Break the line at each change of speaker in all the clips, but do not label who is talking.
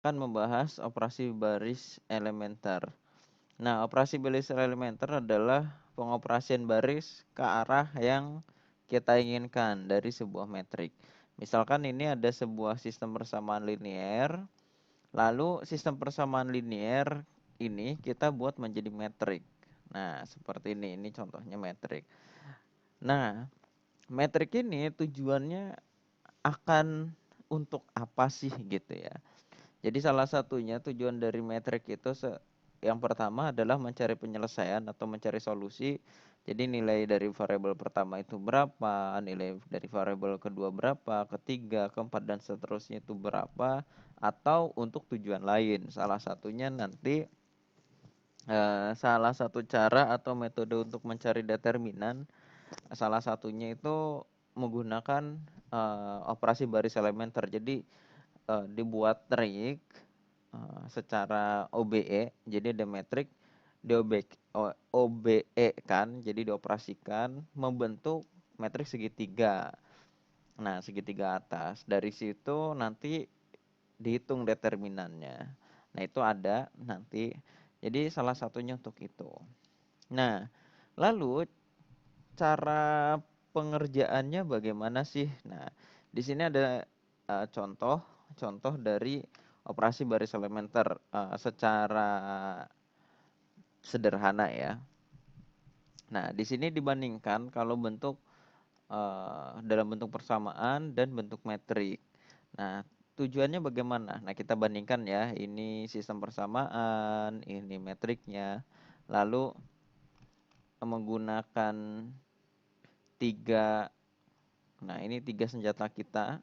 akan membahas operasi baris elementer. Nah, operasi baris elementer adalah pengoperasian baris ke arah yang kita inginkan dari sebuah metrik. Misalkan ini ada sebuah sistem persamaan linear, lalu sistem persamaan linear ini kita buat menjadi metrik. Nah, seperti ini contohnya metrik. Nah, metrik ini tujuannya akan untuk apa sih gitu ya. Jadi salah satunya tujuan dari metrik itu yang pertama adalah mencari penyelesaian atau mencari solusi. Jadi nilai dari variabel pertama itu berapa, nilai dari variabel kedua berapa, ketiga, keempat dan seterusnya itu berapa, atau untuk tujuan lain. Salah satunya nanti salah satu cara atau metode untuk mencari determinan, salah satunya itu menggunakan operasi baris elementer. Jadi dibuat trik secara OBE, jadi ada metrik OBE kan, jadi dioperasikan membentuk metrik segitiga. Nah, segitiga atas. Dari situ nanti dihitung determinannya. Nah, itu ada nanti. Jadi salah satunya untuk itu. Nah, lalu cara pengerjaannya bagaimana sih? Nah, di sini ada contoh dari operasi baris elementer secara sederhana ya. Nah, di sini dibandingkan kalau bentuk dalam bentuk persamaan dan bentuk metrik. Nah, tujuannya bagaimana? Nah, kita bandingkan ya. Ini sistem persamaan, ini metriknya. Lalu menggunakan tiga. Nah, ini tiga senjata kita.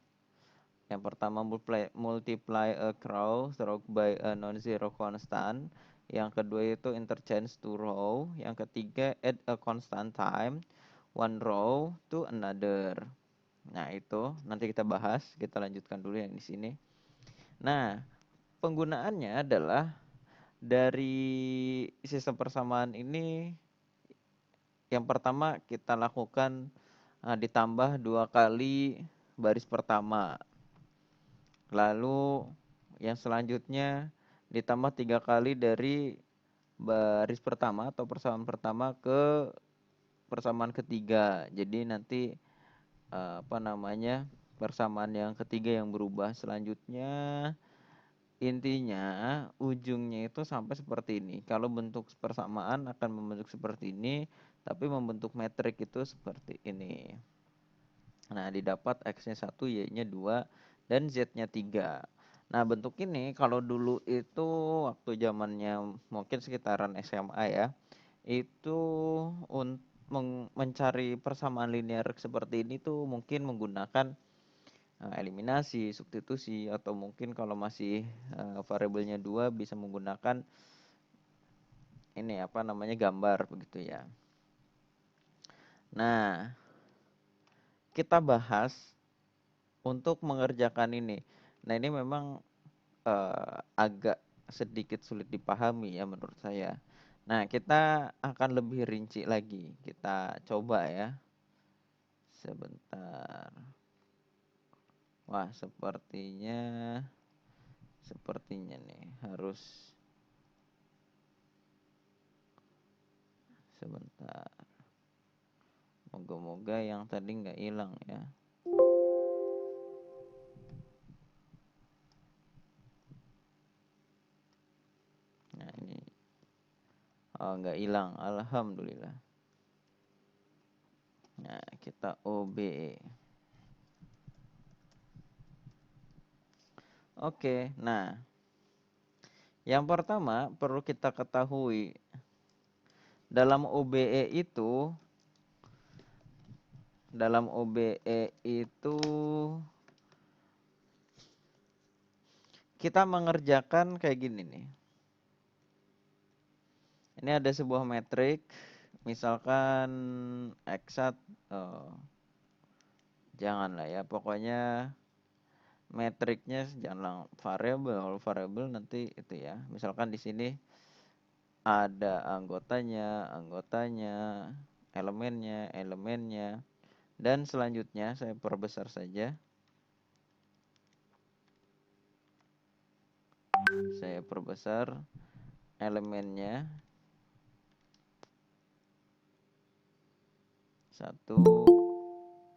Yang pertama multiply a row stroke by a non-zero constant. Yang kedua itu interchange to row. Yang ketiga add a constant time one row to another. Nah, itu nanti kita bahas. Kita lanjutkan dulu yang di sini. Nah, penggunaannya adalah dari sistem persamaan ini yang pertama kita lakukan ditambah 2 kali baris pertama. Lalu yang selanjutnya ditambah 3 kali dari baris pertama atau persamaan pertama ke persamaan ketiga. Jadi nanti persamaan yang ketiga yang berubah. Selanjutnya intinya ujungnya itu sampai seperti ini. Kalau bentuk persamaan akan membentuk seperti ini, tapi membentuk metrik itu seperti ini. Nah, didapat X-nya 1, Y-nya 2, dan Z-nya 3. Nah, bentuk ini kalau dulu itu waktu zamannya mungkin sekitaran SMA ya, itu mencari persamaan linear seperti ini tuh mungkin menggunakan eliminasi, substitusi, atau mungkin kalau masih variabelnya 2 bisa menggunakan gambar begitu ya. Nah, kita bahas untuk mengerjakan ini. Nah, ini memang agak sedikit sulit dipahami ya menurut saya. Nah, kita akan lebih rinci lagi. Kita coba ya. Sebentar. Wah, sepertinya nih harus sebentar. Moga-moga yang tadi nggak hilang ya. Nah, ini nggak hilang, alhamdulillah. Nah, kita OBE. Oke, nah yang pertama perlu kita ketahui dalam OBE itu kita mengerjakan kayak gini nih. Ini ada sebuah metrik, misalkan X1, janganlah ya, pokoknya metriknya jangan variabel nanti itu ya. Misalkan di sini ada anggotanya, elemennya, dan selanjutnya saya perbesar saja. Saya perbesar elemennya. 1,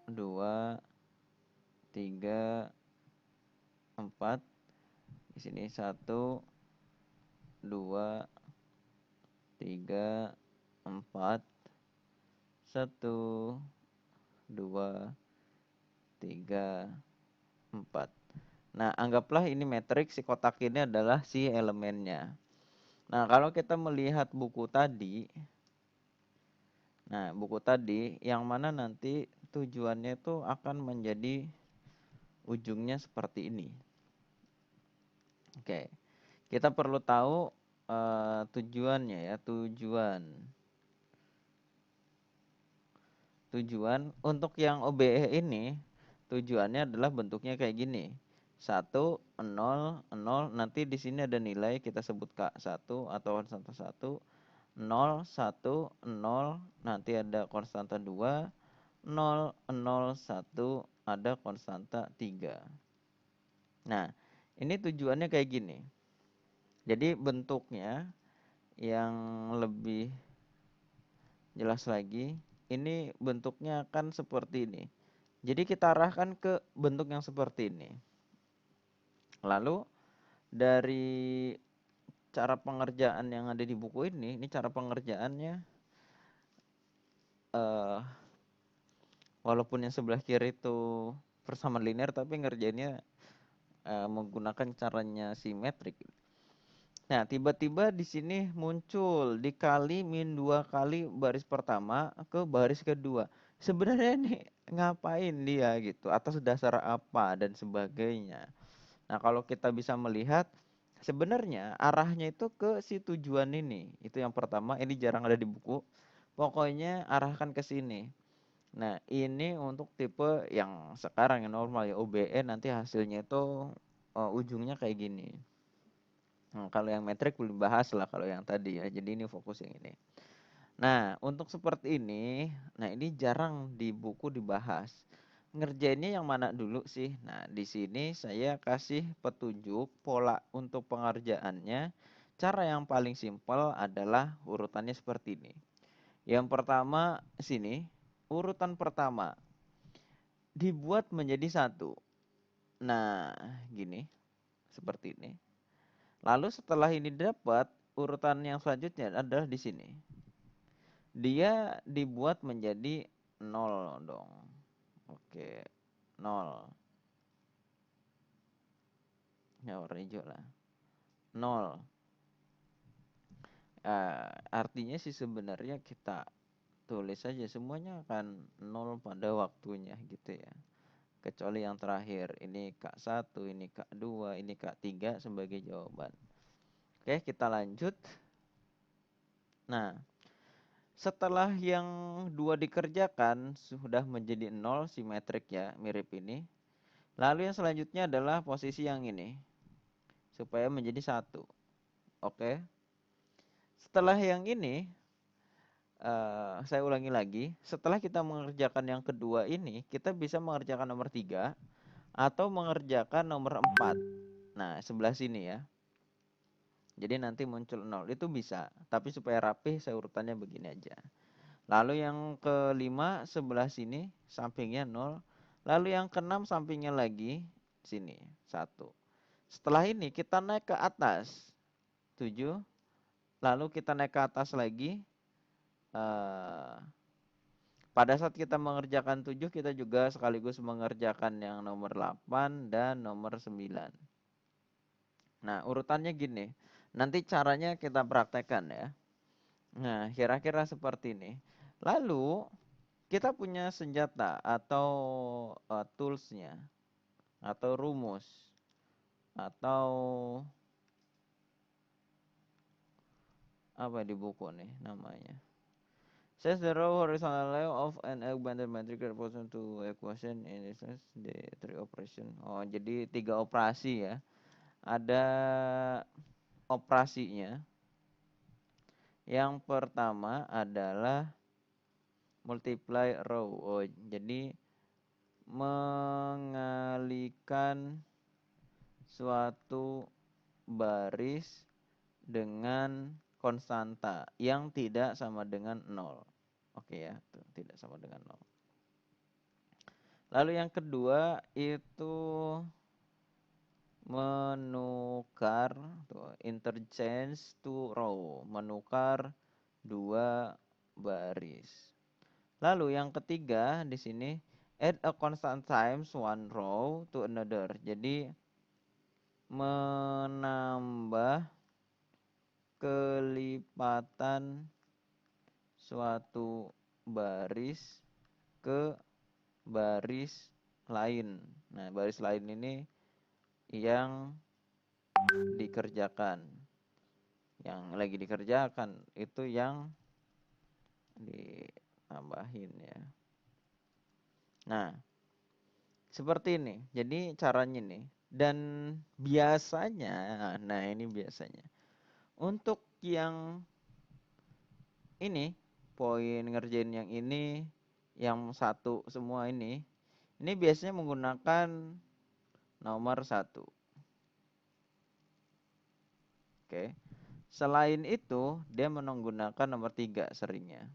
2, 3, 4. Di sini 1, 2, 3, 4. 1, 2, 3, 4. Nah, anggaplah ini matriks, si kotak ini adalah si elemennya. Nah, kalau kita melihat buku tadi, yang mana nanti tujuannya itu akan menjadi ujungnya seperti ini. Oke, kita perlu tahu tujuannya ya, tujuan untuk yang OBE ini tujuannya adalah bentuknya kayak gini. 1, 0, 0, nanti di sini ada nilai kita sebut K1 atau konstanta 1, 0, 1, 0, nanti ada konstanta 2, 0, 0, 1, ada konstanta 3. Nah, ini tujuannya kayak gini. Jadi bentuknya yang lebih jelas lagi, ini bentuknya akan seperti ini. Jadi kita arahkan ke bentuk yang seperti ini. Lalu dari cara pengerjaan yang ada di buku ini cara pengerjaannya walaupun yang sebelah kiri itu persamaan linear, tapi ngerjainnya menggunakan caranya simetrik. Nah, tiba-tiba di sini muncul dikali min 2 kali baris pertama ke baris kedua. Sebenarnya ini ngapain dia gitu, atas dasar apa dan sebagainya. Nah, kalau kita bisa melihat sebenarnya arahnya itu ke si tujuan ini. Itu yang pertama, ini jarang ada di buku. Pokoknya arahkan ke sini. Nah, ini untuk tipe yang sekarang yang normal ya, OBE, nanti hasilnya itu ujungnya kayak gini. Nah, kalau yang metrik belum bahas lah kalau yang tadi ya. Jadi ini fokus yang ini. Nah, untuk seperti ini, nah ini jarang di buku dibahas. Ngerjainnya yang mana dulu sih? Nah, di sini saya kasih petunjuk pola untuk pengerjaannya. Cara yang paling simpel adalah urutannya seperti ini. Yang pertama sini, urutan pertama dibuat menjadi 1. Nah, gini, seperti ini. Lalu setelah ini dapat, urutan yang selanjutnya adalah di sini. Dia dibuat menjadi 0 dong. Oke, 0. Ya, warna hijau lah. 0. Artinya sih sebenarnya kita tulis saja semuanya akan 0 pada waktunya gitu ya. Kecuali yang terakhir, ini K1, ini K2, ini K3 sebagai jawaban. Oke, kita lanjut. Nah, setelah yang 2 dikerjakan sudah menjadi 0 simetrik ya, mirip ini. Lalu yang selanjutnya adalah posisi yang ini supaya menjadi 1. Oke. Setelah yang ini saya ulangi lagi, setelah kita mengerjakan yang kedua ini, kita bisa mengerjakan nomor 3 atau mengerjakan nomor 4. Nah, sebelah sini ya. Jadi nanti muncul 0, itu bisa. Tapi supaya rapih saya urutannya begini aja. Lalu yang kelima sebelah sini sampingnya 0. Lalu yang keenam sampingnya lagi sini 1. Setelah ini kita naik ke atas 7. Lalu kita naik ke atas lagi. Pada saat kita mengerjakan 7, kita juga sekaligus mengerjakan yang nomor 8 dan nomor 9. Nah, urutannya gini. Nanti caranya kita praktekkan ya. Nah, kira-kira seperti ini. Lalu kita punya senjata atau toolsnya atau rumus atau apa di buku nih namanya. Says the row horizontal line of an augmented metric representation to equation in instance the three operation. Oh, jadi 3 operasi ya. Ada operasinya. Yang pertama adalah multiply row. Oh, jadi mengalihkan suatu baris dengan konstanta yang tidak sama dengan 0. Oke ya, tuh, tidak sama dengan 0. Lalu yang kedua itu menukar, tuh, interchange to row, menukar dua baris. Lalu yang ketiga di sini add a constant times one row to another. Jadi menambah kelipatan suatu baris ke baris lain. Nah, baris lain ini yang dikerjakan. Yang lagi dikerjakan itu yang ditambahin ya. Nah, seperti ini. Jadi caranya nih. Dan biasanya, nah ini biasanya. Untuk yang ini, poin ngerjain yang ini, yang satu semua ini biasanya menggunakan nomor 1. Oke. Selain itu, dia menggunakan nomor 3 seringnya.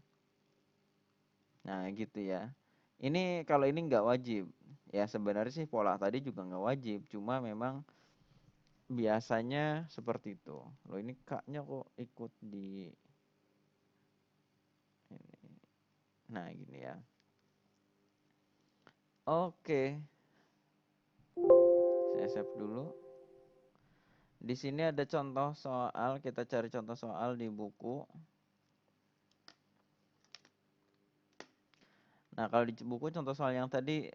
Nah, gitu ya. Ini kalau ini nggak wajib. Ya sebenarnya sih pola tadi juga nggak wajib. Cuma memang biasanya seperti itu. Loh ini kaknya kok ikut di ini. Nah, gini ya. Oke. Saya save dulu. Di sini ada contoh soal, kita cari contoh soal di buku. Nah, kalau di buku contoh soal yang tadi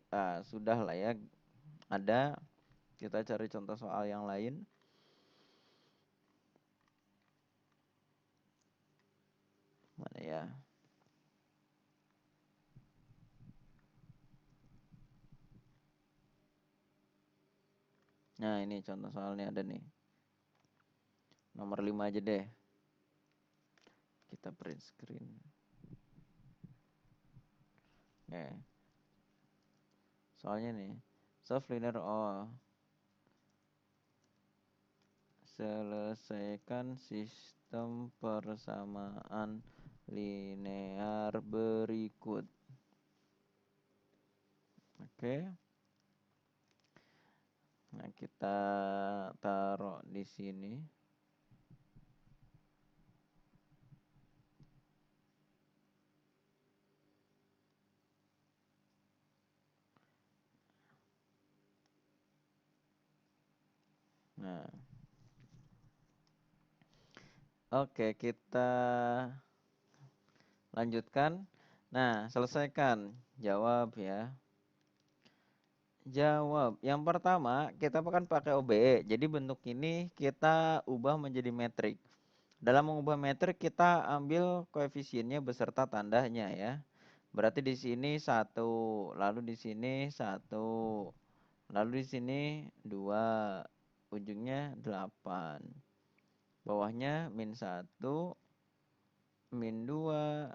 sudah lah ya. Ada, kita cari contoh soal yang lain. Mana ya? Nah, ini contoh soalnya ada nih. Nomor 5 aja deh. Kita print screen. Oke. Soalnya nih, solve linear selesaikan sistem persamaan linear berikut. Oke. Nah, kita taruh di sini. Nah. Oke, kita lanjutkan. Nah, selesaikan. Jawab ya. Jawab. Yang pertama, kita akan pakai OBE. Jadi bentuk ini kita ubah menjadi metrik. Dalam mengubah metrik kita ambil koefisiennya beserta tandanya ya. Berarti di sini 1, lalu di sini 1, lalu di sini 2, ujungnya 8. Bawahnya -1, -2,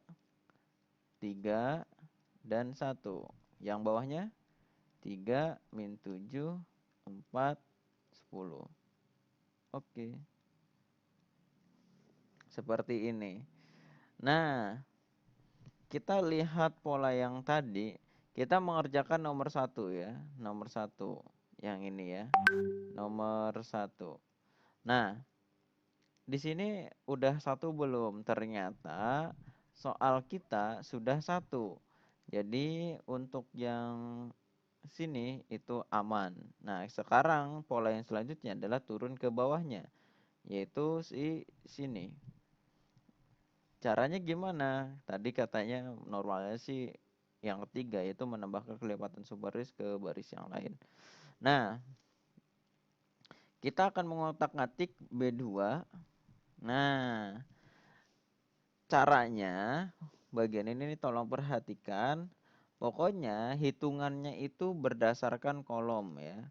3, dan 1. Yang bawahnya 3, -7, 4, 10. Oke. Seperti ini. Nah, kita lihat pola yang tadi, kita mengerjakan nomor 1 ya. Nomor 1 yang ini ya. Nomor 1. Nah, di sini udah 1 belum? Ternyata soal kita sudah 1. Jadi untuk yang sini itu aman. Nah, sekarang pola yang selanjutnya adalah turun ke bawahnya, yaitu sini. Caranya gimana? Tadi katanya normalnya sih yang ketiga, yaitu menambahkan kelipatan subbaris ke baris yang lain. Nah, kita akan mengotak-ngatik B2. Nah, caranya bagian ini nih tolong perhatikan. Pokoknya hitungannya itu berdasarkan kolom ya.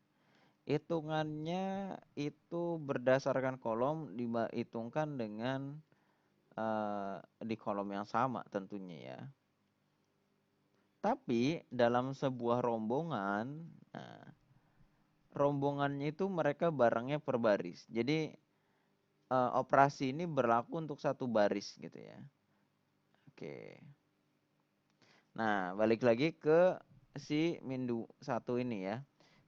Hitungannya itu berdasarkan kolom, dihitungkan dengan di kolom yang sama tentunya ya. Tapi dalam sebuah rombongan, nah, rombongannya itu mereka barangnya per baris. Jadi operasi ini berlaku untuk satu baris gitu ya. Oke. Nah, balik lagi ke si -1 ini ya.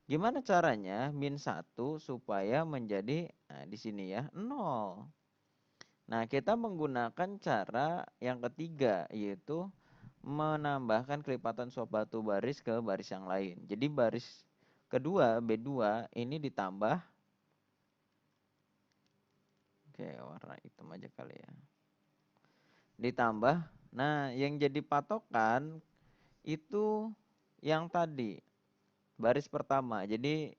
Gimana caranya -1 supaya menjadi, nah di sini ya, 0. Nah, kita menggunakan cara yang ketiga, yaitu menambahkan kelipatan suap batu baris ke baris yang lain. Jadi baris kedua, B2 ini ditambah, oke warna hitam aja kali ya. Ditambah, nah yang jadi patokan itu yang tadi, baris pertama. Jadi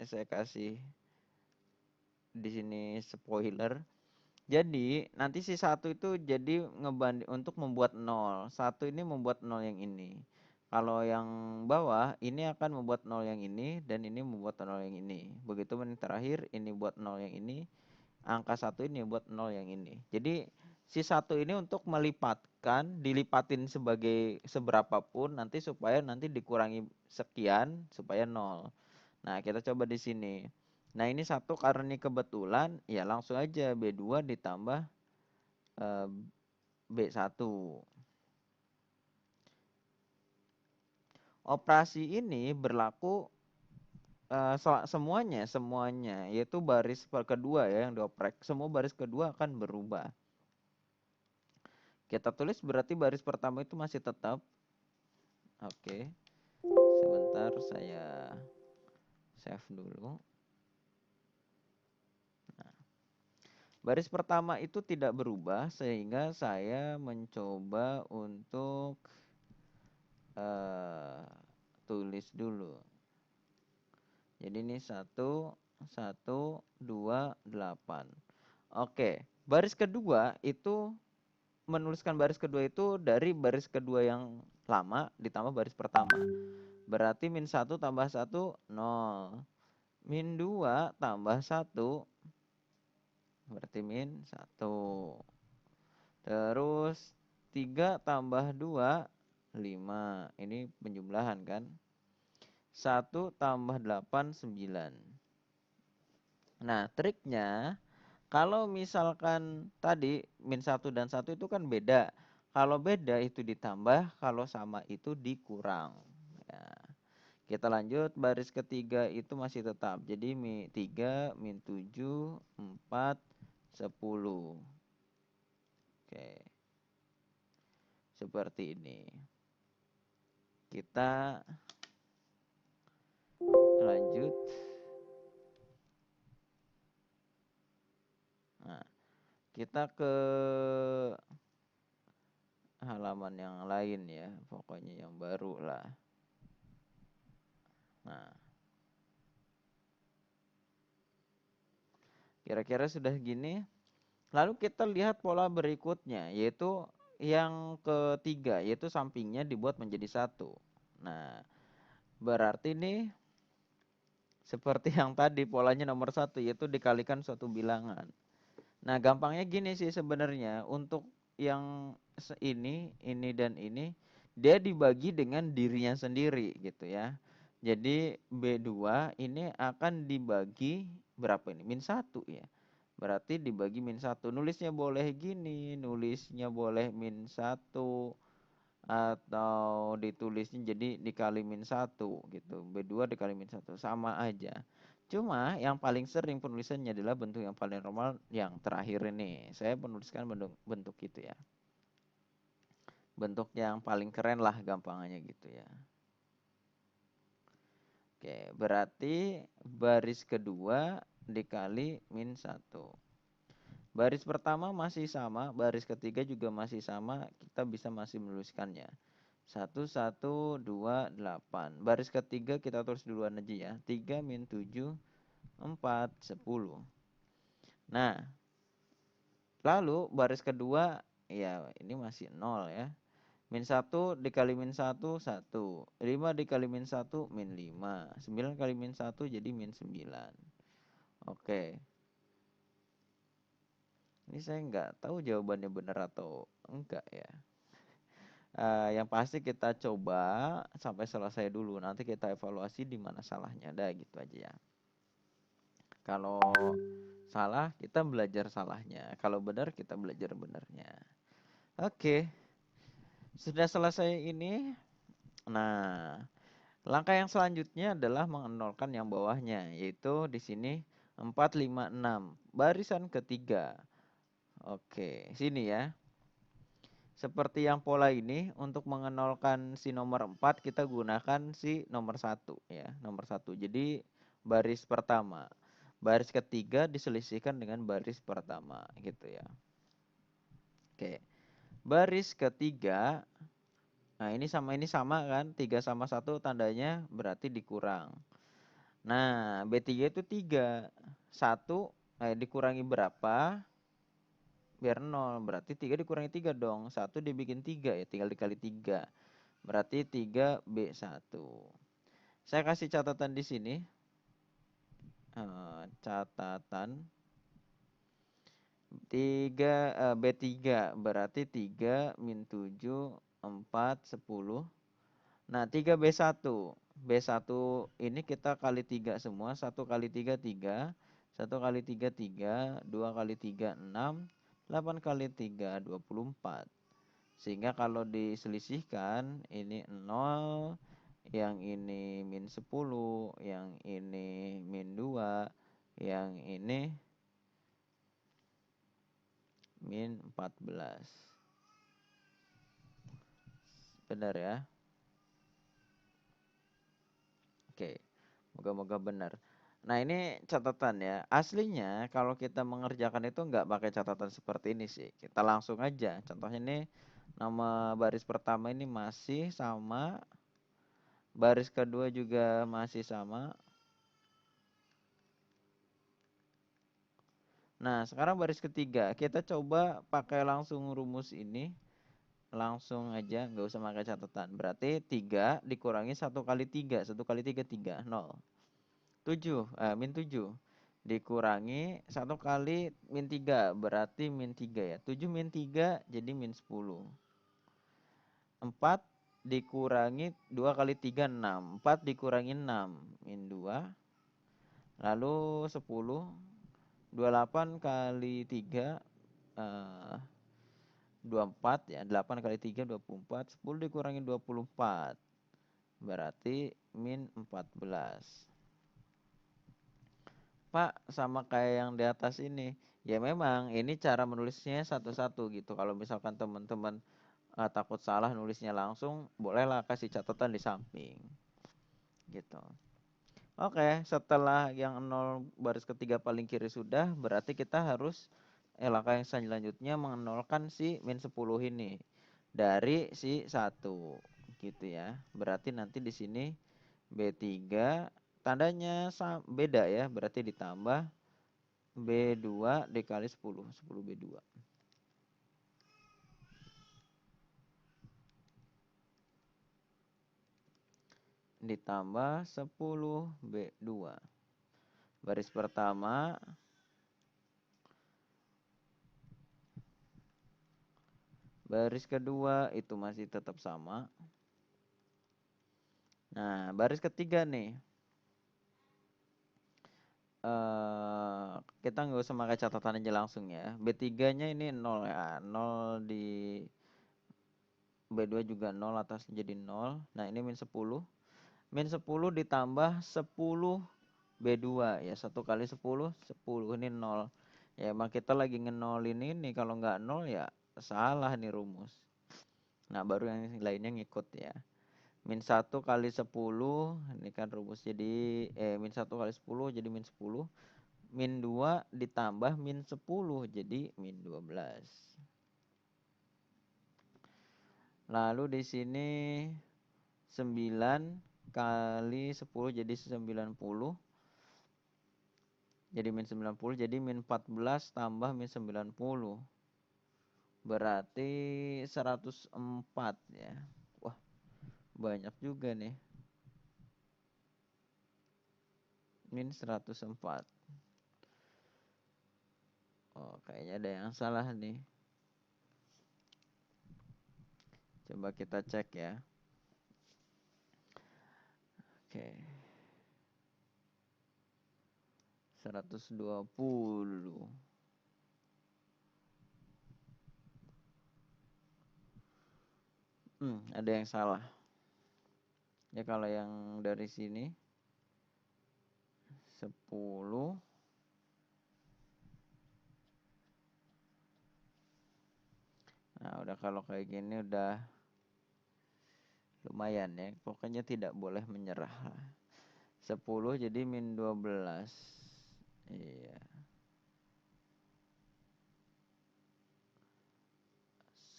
saya kasih di sini spoiler. Jadi nanti si satu itu jadi ngebanding untuk membuat 0. Satu ini membuat 0 yang ini. Kalau yang bawah ini akan membuat 0 yang ini dan ini membuat 0 yang ini. Begitu yang terakhir ini buat 0 yang ini. Angka 1 ini buat 0 yang ini. Jadi si satu ini untuk melipatkan, dilipatin sebagai seberapapun nanti supaya nanti dikurangi sekian supaya 0. Nah, kita coba di sini. Nah, ini satu karena ini kebetulan, ya langsung aja B2 ditambah B1. Operasi ini berlaku semuanya, yaitu baris kedua ya yang dioprek. Semua baris kedua akan berubah. Kita tulis berarti baris pertama itu masih tetap. Oke. Sebentar saya save dulu. Baris pertama itu tidak berubah sehingga saya mencoba untuk tulis dulu. Jadi ini 1, 1, 2, 8. Oke, baris kedua itu menuliskan baris kedua itu dari baris kedua yang lama ditambah baris pertama. Berarti -1 tambah 1, 0. -2 tambah 1 berarti -1. Terus 3 tambah 2, 5. Ini penjumlahan kan. 1 tambah 8, 9. Nah, triknya kalau misalkan tadi -1 dan 1 itu kan beda. Kalau beda itu ditambah, kalau sama itu dikurang. Ya. Kita lanjut, baris ketiga itu masih tetap. Jadi -3, -7, 4, 10. Oke. Seperti ini. Kita lanjut. Nah, kita ke halaman yang lain ya, pokoknya yang baru lah. Nah, kira-kira sudah gini. Lalu kita lihat pola berikutnya, yaitu yang ketiga, yaitu sampingnya dibuat menjadi 1. Nah, berarti ini seperti yang tadi polanya nomor 1, yaitu dikalikan suatu bilangan. Nah, gampangnya gini sih sebenarnya. Untuk yang ini dan ini, dia dibagi dengan dirinya sendiri gitu ya. Jadi B2 ini akan dibagi berapa ini? -1 ya. Berarti dibagi -1. Nulisnya boleh gini, nulisnya boleh -1. Atau ditulisnya jadi dikali -1 gitu. B2 dikali -1 sama aja. Cuma yang paling sering penulisannya adalah bentuk yang paling normal yang terakhir ini. Saya menuliskan bentuk itu ya. Bentuk yang paling keren lah gampangannya gitu ya. Oke, berarti baris kedua dikali -1. Baris pertama masih sama, baris ketiga juga masih sama, kita bisa masih menuliskannya. 1, 1, 2, 8. Baris ketiga kita tulis duluan aja ya. 3 - 7, 4, 10. Nah, lalu baris kedua, ya ini masih 0 ya. -1 dikali -1, 1. 5 dikali -1, -5. 9 kali -1 jadi -9. Oke. Ini saya nggak tahu jawabannya benar atau enggak ya. Yang pasti kita coba sampai selesai dulu. Nanti kita evaluasi di mana salahnya. Dah gitu aja ya. Kalau salah, kita belajar salahnya. Kalau benar, kita belajar benarnya. Oke, sudah selesai ini. Nah, langkah yang selanjutnya adalah mengenolkan yang bawahnya, yaitu di sini 4, 5, 6. Barisan ketiga. Oke, sini ya. Seperti yang pola ini, untuk mengenolkan si nomor 4, kita gunakan si nomor 1 ya. Nomor 1. Jadi baris pertama. Baris ketiga diselisihkan dengan baris pertama gitu ya. Oke. Baris ketiga. Nah, ini sama kan? 3 sama 1 tandanya berarti dikurang. Nah, B3 itu 3. 1 dikurangi berapa? Biar 0. Berarti 3 dikurangi 3 dong. 1 dibikin 3 ya, tinggal dikali 3. Berarti 3B1. Saya kasih catatan di sini. Catatan 3 B3 berarti 3 min 7 4 10. Nah, 3B1. B1 ini kita kali 3 semua. 1 kali 3 3. 1 kali 3 3. 2 kali 3 6. 8 kali 3 24. Sehingga kalau diselisihkan ini 0, yang ini min 10, yang ini min 2, yang ini min 14. Benar ya? Oke, moga-moga benar. Nah, ini catatan ya. Aslinya kalau kita mengerjakan itu nggak pakai catatan seperti ini sih. Kita langsung aja. Contohnya ini nama baris pertama ini masih sama. Baris kedua juga masih sama. Nah, sekarang baris ketiga. Kita coba pakai langsung rumus ini. Langsung aja, nggak usah pakai catatan. Berarti 3 dikurangi 1 kali 3. 1 kali 3, 3. 0. 7, min 7. Dikurangi 1 kali min 3. Berarti min 3 ya. 7 min 3 jadi min 10. 4 dikurangi 2 kali 3, 6. 4 dikurangi 6, min 2. Lalu 10. 28 kali 3, 24 ya. 8 kali 3, 24. 10 dikurangi 24. Berarti min 14. Pak, sama kayak yang di atas ini. Ya memang ini cara menulisnya satu-satu gitu. Kalau misalkan teman-teman takut salah nulisnya langsung, bolehlah kasih catatan di samping. Gitu. Oke, setelah yang 0 baris ketiga paling kiri sudah, berarti kita harus langkah yang selanjutnya mengenolkan si min 10 ini dari si 1 gitu ya. Berarti nanti di sini B3 tandanya beda ya, berarti ditambah B2 dikali 10, 10B2. Ditambah 10B2. Baris pertama baris kedua itu masih tetap sama. Nah, baris ketiga nih. Kita nggak usah pakai catatan aja langsung ya. B3-nya ini 0 ya. 0 di B2 juga 0, atas jadi 0. Nah, ini min 10. Min 10 ditambah 10 B2 ya. 1 kali 10, 10. Ini 0. Ya, emang kita lagi ngenolin ini. Kalau nggak 0 ya salah nih rumus. Nah, baru yang lainnya ngikut ya. Min 1 kali 10, ini kan rumus jadi min 1 kali 10 jadi min 10. Min 2 ditambah min 10 jadi min 12. Lalu di sini 9 kali 10 jadi 90. Jadi min 90 jadi min 14 tambah min 90. Berarti 104 ya. Wah, banyak juga nih. Min 104. Oh, kayaknya ada yang salah nih. Coba kita cek ya. Oke. 120. Ada yang salah. Ya kalau yang dari sini 10. Nah, udah kalau kayak gini udah lumayan ya. Pokoknya tidak boleh menyerah. 10 jadi min 12. Iya.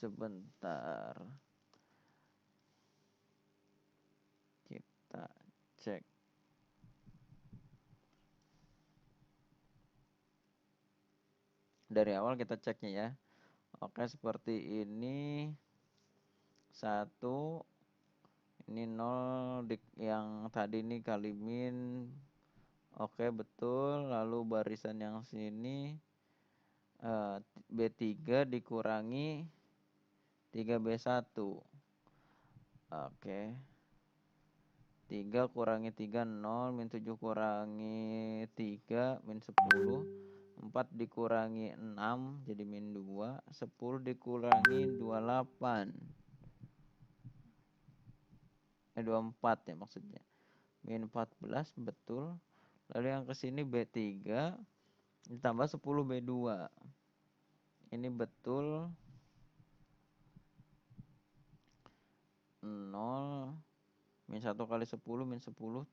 Sebentar. Kita cek. Dari awal kita ceknya ya. Oke, seperti ini. 1. Ini 0 yang tadi ini kali min. Oke, betul. Lalu barisan yang sini B3 dikurangi 3B1. Oke. 3 kurangi 3 0, min 7 kurangi 3 min 10. 4 dikurangi 6 jadi min 2. 10 dikurangi 28. 24 ya maksudnya. Min 14 betul. Lalu yang ke sini B3 ditambah 10 B2. Ini betul 0 min 1 kali 10 min 10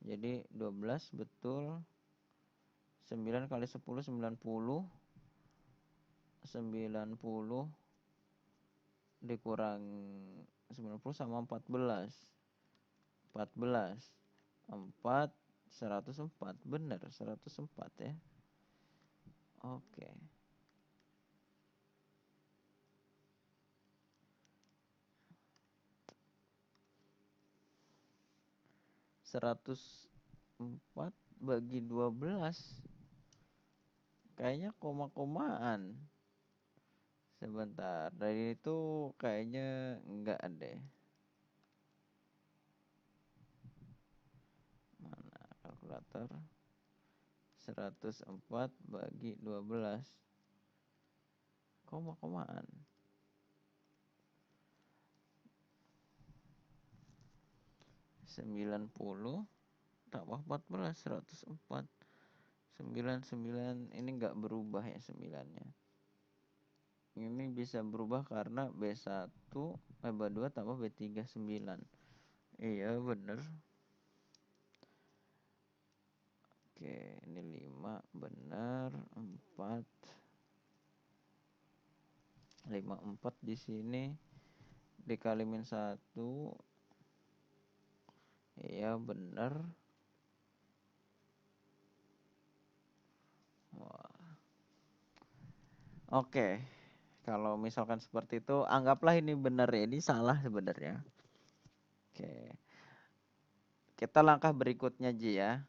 jadi 12 betul. 9 kali 10 90. 90 dikurang 90 sama 14. 14 4 104. Benar 104 ya. Oke. 104 bagi 12 kayaknya koma-komaan. Sebentar, dari itu kayaknya enggak deh. Mana kalkulator? 104 bagi 12 koma-komaan. 90 tambah 14 104. 99 ini enggak berubah ya 9-nya. Ini bisa berubah karena B1 B2 tambah B3 9. Iya bener. Oke, ini 5 bener. 4 4 di sini dikali min 1. Iya bener. Wah. Oke. Kalau misalkan seperti itu, anggaplah ini benar ya. Ini salah sebenarnya. Oke. Kita langkah berikutnya Ji ya.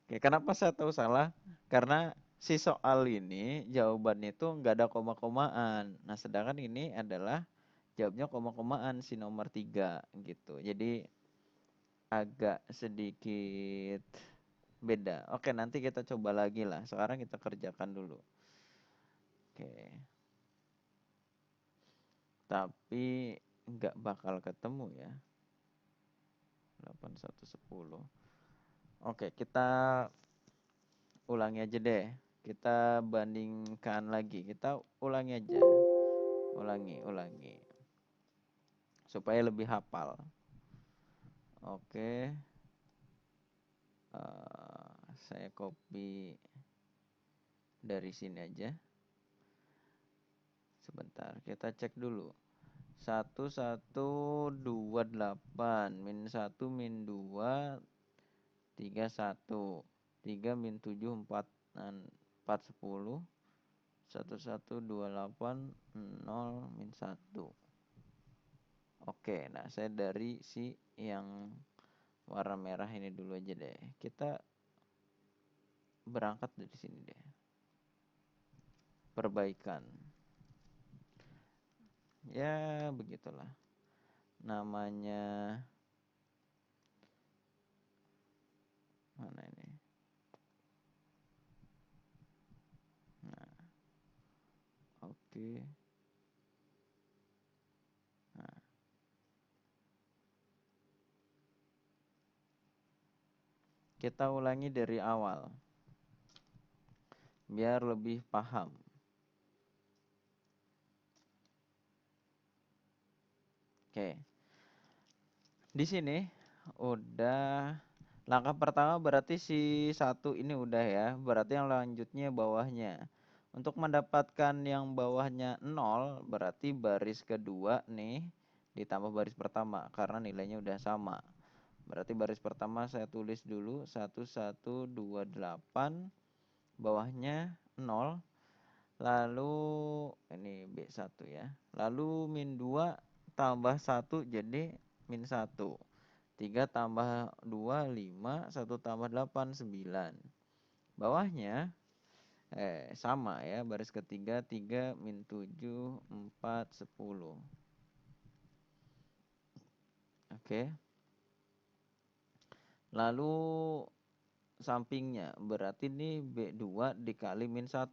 Oke, kenapa saya tahu salah? Karena si soal ini jawabannya itu nggak ada koma-komaan. Nah, sedangkan ini adalah jawabnya koma-komaan si nomor 3 gitu. Jadi agak sedikit beda. Oke, nanti kita coba lagi lah. Sekarang kita kerjakan dulu. Oke. Tapi nggak bakal ketemu ya. 8110. Oke, kita ulangi aja deh. Kita bandingkan lagi. Kita ulangi aja. Ulangi. Supaya lebih hafal. Oke. Saya copy dari sini aja. Sebentar, kita cek dulu. 1128 min 1 min 2 31. 3 min 7 4 4 10. 1128 0 min 1. Oke, nah saya dari si yang warna merah ini dulu aja deh. Kita berangkat dari sini deh. Perbaikan. Ya, begitulah. Namanya mana ini? Oke. Nah, kita ulangi dari awal biar lebih paham. Oke. Di sini udah langkah pertama berarti si satu ini udah ya. Berarti yang lanjutnya bawahnya. Untuk mendapatkan yang bawahnya 0 berarti baris kedua nih ditambah baris pertama karena nilainya udah sama. Berarti baris pertama saya tulis dulu 1128, bawahnya 0. Lalu ini B1 ya. Lalu min 2 tambah 1 jadi min 1. 3 tambah 2 5, 1 tambah 8 9. Bawahnya sama ya, baris ketiga 3 min 7 4 10. Oke. Lalu sampingnya berarti ini B2 dikali min 1.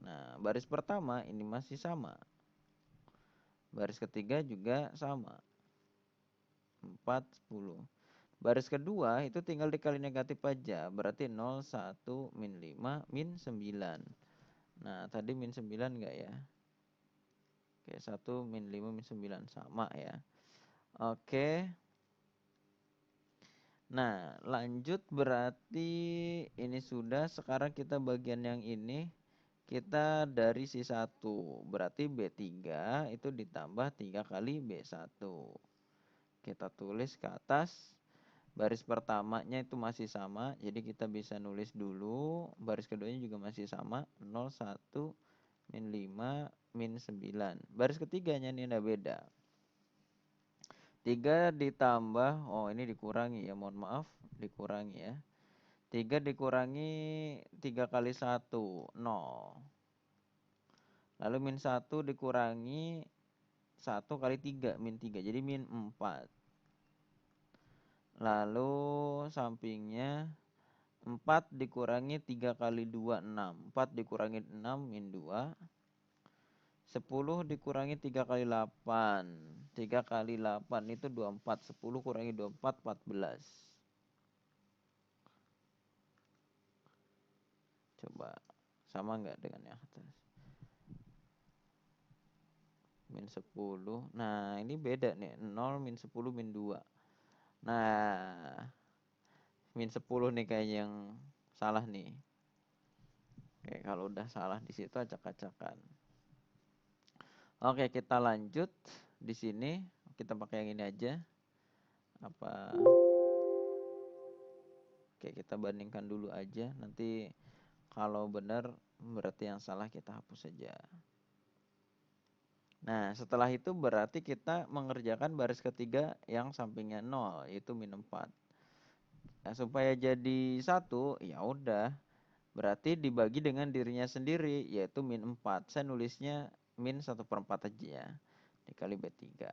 Nah, baris pertama ini masih sama. Baris ketiga juga sama. 4, 10. Baris kedua itu tinggal dikali negatif aja. Berarti 0, 1, min 5, min 9. Nah, tadi min 9 enggak ya? Oke, 1, min 5, min 9. Sama ya. Oke. Nah, lanjut berarti ini sudah. Sekarang kita bagian yang ini. Kita dari si 1. Berarti B3 itu ditambah 3 kali B1. Kita tulis ke atas. Baris pertamanya itu masih sama. Jadi kita bisa nulis dulu. Baris keduanya juga masih sama. 0, 1, min 5, min 9. Baris ketiganya ini ada beda. 3 ditambah, oh ini dikurangi ya, mohon maaf, dikurangi ya. 3 dikurangi 3 kali 1, 0. Lalu min 1 dikurangi 1 kali 3, min 3, jadi min 4. Lalu sampingnya 4 dikurangi 3 kali 2, 6. 4 dikurangi 6, min 2. 10 dikurangi 3 kali 8. 3 kali 8 itu 24. 10 kurangi 24, 14. Coba sama enggak dengan yang atas? Min 10. Nah, ini beda nih. 0, min 10, min 2. Nah, min 10 nih kayaknya yang salah nih. Oke, kalau udah salah di situ acak-acakan. Oke, kita lanjut di sini. Kita pakai yang ini aja. Apa? Oke, kita bandingkan dulu aja. Nanti kalau benar berarti yang salah kita hapus saja. Nah, setelah itu berarti kita mengerjakan baris ketiga yang sampingnya 0, yaitu min 4. Nah, supaya jadi 1, ya udah. Berarti dibagi dengan dirinya sendiri, yaitu min 4. Saya nulisnya min 1/4 aja ya. Dikali B3.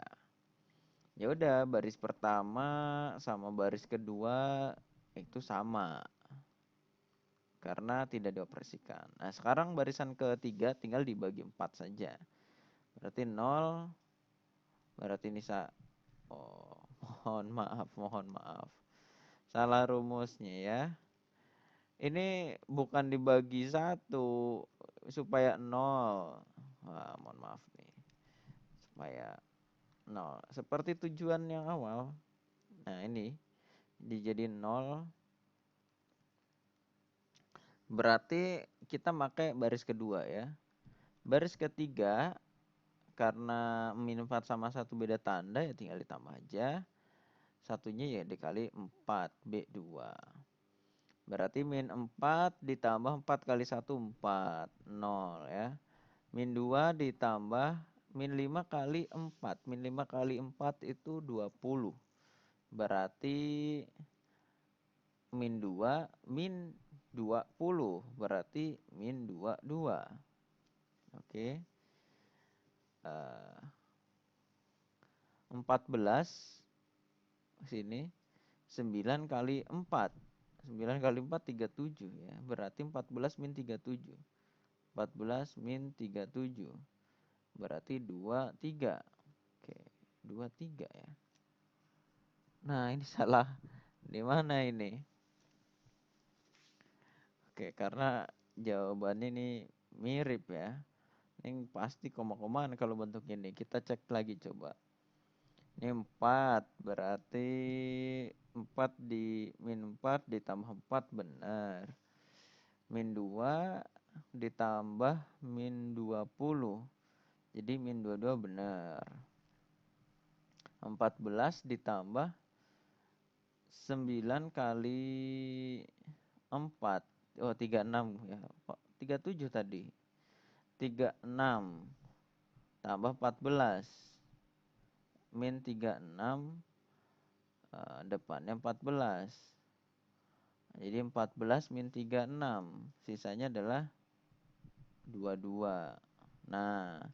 Ya udah, baris pertama sama baris kedua itu sama. Karena tidak dioperasikan. Nah, sekarang barisan ketiga tinggal dibagi 4 saja. Berarti 0. Berarti ini oh, mohon maaf. Salah rumusnya ya. Ini bukan dibagi 1 supaya 0. Wah, mohon maaf nih. Supaya 0. Seperti tujuan yang awal. Nah, ini dijadiin 0. Berarti kita pakai baris kedua ya. Baris ketiga karena min 4 sama 1 beda tanda ya tinggal ditambah aja. Satunya ya dikali 4 B2. Berarti min 4 ditambah 4 kali 1 4, 0 ya. Min 2 ditambah min 5 kali 4. Min 5 kali 4 itu 20. Berarti min 2 min 20. Berarti min 22. Oke. 14 sini 9 kali 4. 9 kali 4 37 ya. Berarti 14 min 37. 14 min 37. berarti 23. Oke, 23 ya. Nah, ini salah di mana ini? Oke, karena jawabannya ini mirip ya. Ini pasti koma-komaan kalau bentuk ini. Kita cek lagi coba. Ini 4, berarti 4 di min 4 ditambah 4 benar. Min 2 ditambah min 20. Jadi min 22 benar. 14 ditambah 9 kali 4. Oh, 36 ya. 37 tadi. 36 tambah 14. Min 36 depannya 14. Jadi 14 min 36. Sisanya adalah 22. Nah,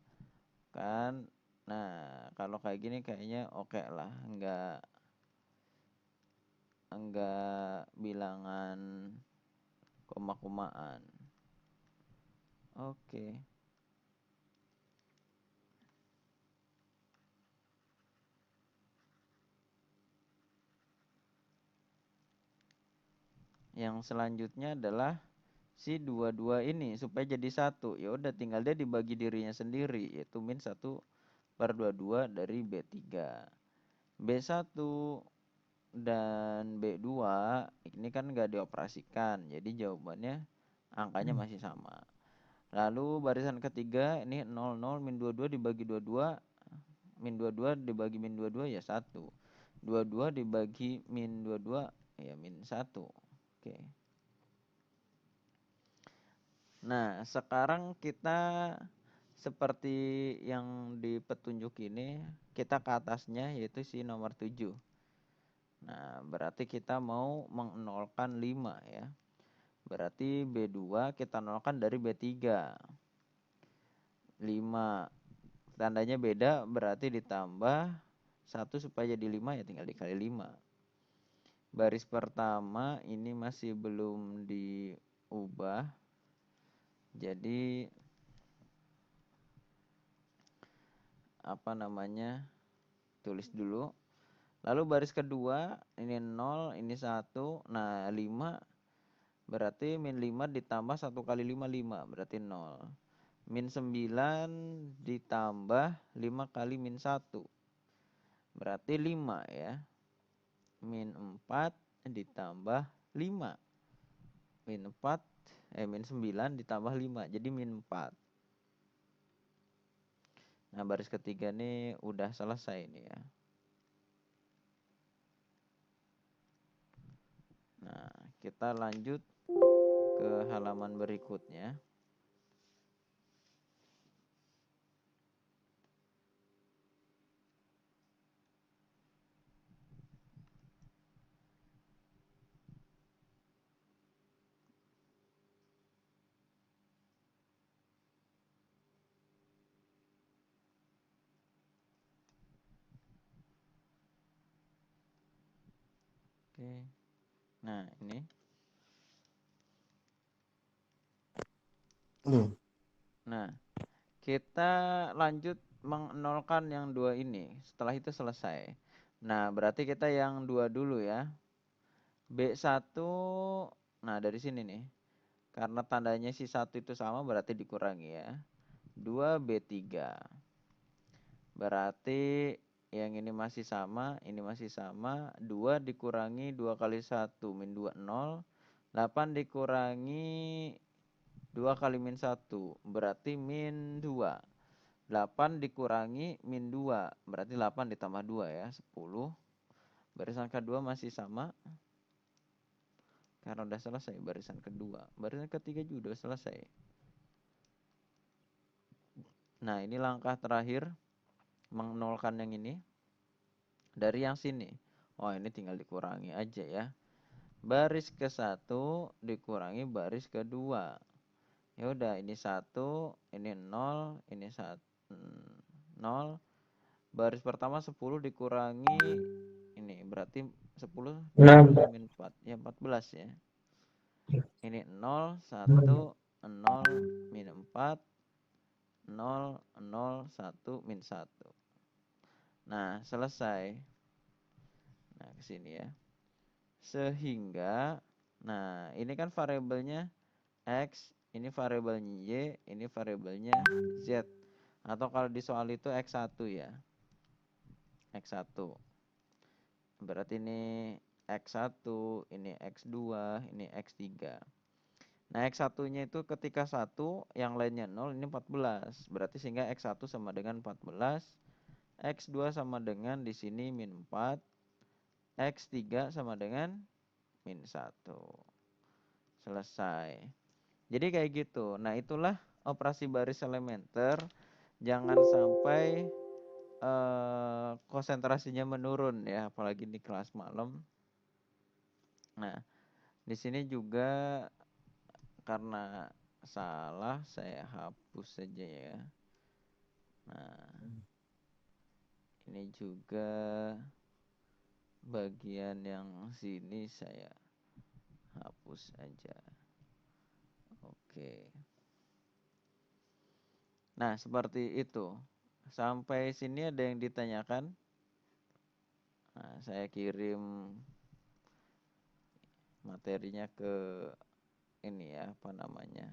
kan. Nah, kalau kayak gini kayaknya oke lah. Enggak bilangan koma-komaan. Oke. Yang selanjutnya adalah si 22 ini supaya jadi 1. Ya udah tinggal dia dibagi dirinya sendiri, yaitu min 1/22 dari B3. B1 dan B2 ini kan nggak dioperasikan, jadi jawabannya angkanya masih sama. Lalu barisan ketiga ini 0 0 min 22 dibagi 22, min 22 dibagi min 22 ya 1. 22 dibagi min 22 ya min 1. Oke. Nah, sekarang kita seperti yang di petunjuk ini, kita ke atasnya yaitu si nomor 7. Nah, berarti kita mau mengnolkan 5 ya. Berarti B2 kita nolkan dari B3. 5. Tandanya beda berarti ditambah 1 supaya jadi 5 ya tinggal dikali 5. Baris pertama ini masih belum diubah. Jadi apa namanya? Tulis dulu. Lalu baris kedua ini 0, ini 1. Nah, 5 berarti min 5 ditambah 1 kali 5 5 berarti 0. Min 9 ditambah 5 kali min 1 berarti 5 ya. Min 4 ditambah 5. Min 9 ditambah 5 jadi min 4. Nah, baris ketiga ini udah selesai nih ya. Nah, kita lanjut ke halaman berikutnya. Oke. Nah, ini. Nah, kita lanjut mengnolkan yang 2 ini. Setelah itu selesai. Nah, berarti kita yang 2 dulu ya. B1, nah dari sini nih. Karena tandanya si 1 itu sama berarti dikurangi ya. 2B3. Berarti yang ini masih sama, ini masih sama. 2 dikurangi 2 kali 1 min 2 0. 8 dikurangi 2 kali min 1 berarti min 2. 8 dikurangi min 2 berarti 8 ditambah 2 ya 10. Barisan kedua masih sama karena udah selesai barisan kedua. Barisan ketiga juga udah selesai. Nah, ini langkah terakhir menolkan yang ini dari yang sini. Oh, ini tinggal dikurangi aja ya. Baris ke-1 dikurangi baris kedua. Ya udah, ini 1, ini 0, ini 0. Baris pertama 10 dikurangi ini berarti 10 dikurangi min 4 ya 14 ya. Ini 0 1 0 min 4 0, 0, 1, min 1. Nah, selesai. Nah, ke sini ya. Sehingga, nah ini kan variabelnya X, ini variabelnya Y, ini variabelnya Z. Atau kalau di soal itu X1 ya. X1. Berarti ini X1, ini X2, ini X3. Nah, X1-nya itu ketika 1, yang lainnya 0, ini 14. Berarti sehingga X1 sama dengan 14, X2 sama dengan di sini min 4, X3 sama dengan min 1. Selesai. Jadi kayak gitu. Nah, itulah operasi baris elementer. Jangan sampai konsentrasinya menurun ya, apalagi di kelas malam. Nah, di sini juga karena salah saya hapus saja ya. Nah, ini juga bagian yang sini saya hapus aja. Oke. Nah, seperti itu. Sampai sini ada yang ditanyakan? Nah, saya kirim materinya ke ini ya, apa namanya?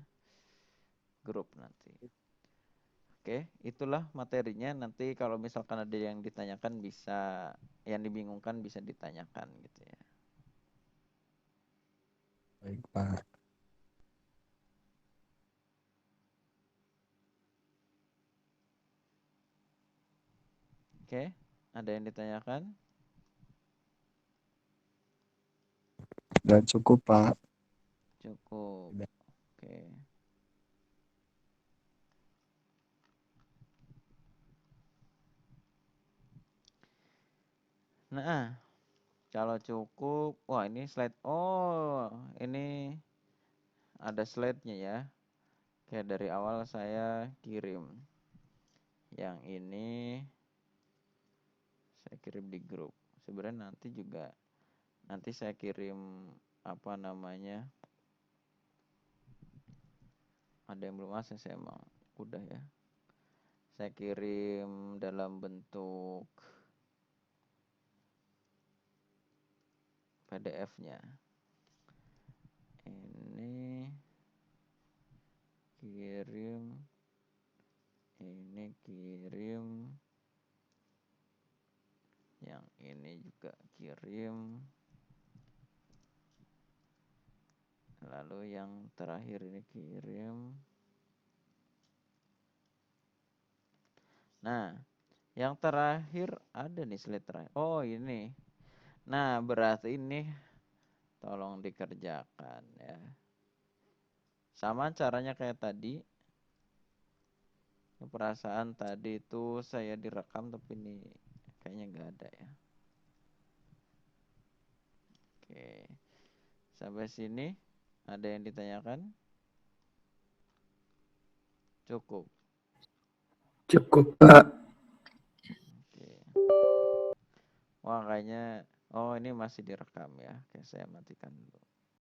Grup nanti. Oke, itulah materinya. Nanti kalau misalkan ada yang ditanyakan bisa, yang dibingungkan bisa ditanyakan gitu ya.
Baik, Pak.
Oke, ada yang ditanyakan?
Sudah cukup, Pak.
Cukup.
Sudah.
Oke. Nah, kalau cukup, wah ini slide. Oh, ini ada slide-nya ya. Kayak dari awal saya kirim. Yang ini saya kirim di grup. Sebenarnya nanti saya kirim apa namanya? Ada yang belum masuk saya emang udah ya. Saya kirim dalam bentuk PDF-nya. Ini kirim, ini kirim, yang ini juga kirim. Lalu yang terakhir ini kirim. Nah, yang terakhir ada nih slide terakhir. Oh, ini. Nah, berarti ini tolong dikerjakan ya. Sama caranya kayak tadi. Perasaan tadi itu saya direkam tapi ini kayaknya nggak ada ya. Oke. Sampai sini ada yang ditanyakan? Cukup.
Cukup, Pak.
Oke. Wah, kayaknya oh ini masih direkam ya. Oke, saya matikan dulu.